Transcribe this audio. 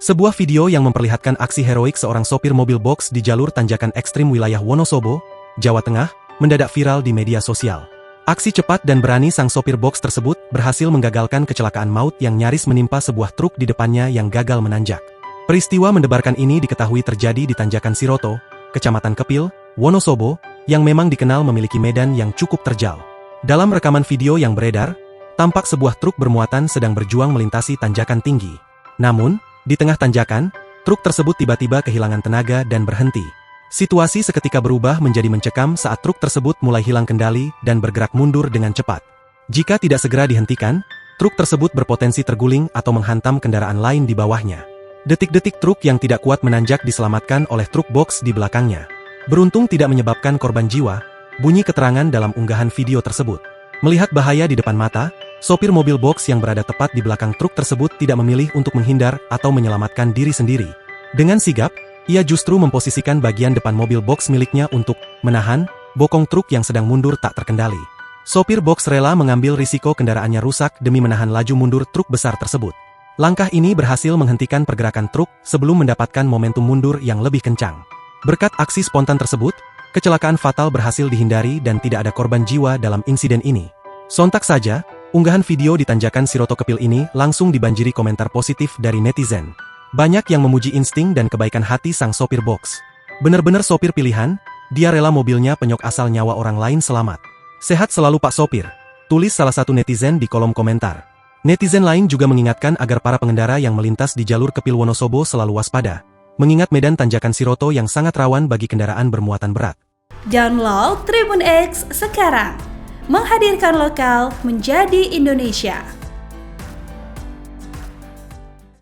Sebuah video yang memperlihatkan aksi heroik seorang sopir mobil box di jalur tanjakan ekstrim wilayah Wonosobo, Jawa Tengah, mendadak viral di media sosial. Aksi cepat dan berani sang sopir box tersebut berhasil menggagalkan kecelakaan maut yang nyaris menimpa sebuah truk di depannya yang gagal menanjak. Peristiwa mendebarkan ini diketahui terjadi di Tanjakan Siroto, Kecamatan Kepil, Wonosobo, yang memang dikenal memiliki medan yang cukup terjal. Dalam rekaman video yang beredar, tampak sebuah truk bermuatan sedang berjuang melintasi tanjakan tinggi. Namun, di tengah tanjakan, truk tersebut tiba-tiba kehilangan tenaga dan berhenti. Situasi seketika berubah menjadi mencekam saat truk tersebut mulai hilang kendali dan bergerak mundur dengan cepat. Jika tidak segera dihentikan, truk tersebut berpotensi terguling atau menghantam kendaraan lain di bawahnya. Detik-detik truk yang tidak kuat menanjak diselamatkan oleh truk box di belakangnya. Beruntung tidak menyebabkan korban jiwa, bunyi keterangan dalam unggahan video tersebut. Melihat bahaya di depan mata, sopir mobil box yang berada tepat di belakang truk tersebut tidak memilih untuk menghindar atau menyelamatkan diri sendiri. Dengan sigap, ia justru memposisikan bagian depan mobil box miliknya untuk menahan bokong truk yang sedang mundur tak terkendali. Sopir box rela mengambil risiko kendaraannya rusak demi menahan laju mundur truk besar tersebut. Langkah ini berhasil menghentikan pergerakan truk sebelum mendapatkan momentum mundur yang lebih kencang. Berkat aksi spontan tersebut, kecelakaan fatal berhasil dihindari dan tidak ada korban jiwa dalam insiden ini. Sontak saja, unggahan video di Tanjakan Siroto Kepil ini langsung dibanjiri komentar positif dari netizen. Banyak yang memuji insting dan kebaikan hati sang sopir box. Bener-bener sopir pilihan, dia rela mobilnya penyok asal nyawa orang lain selamat. Sehat selalu Pak Sopir, tulis salah satu netizen di kolom komentar. Netizen lain juga mengingatkan agar para pengendara yang melintas di jalur Kepil Wonosobo selalu waspada, mengingat medan Tanjakan Siroto yang sangat rawan bagi kendaraan bermuatan berat. Download Tribun X sekarang, menghadirkan lokal menjadi Indonesia.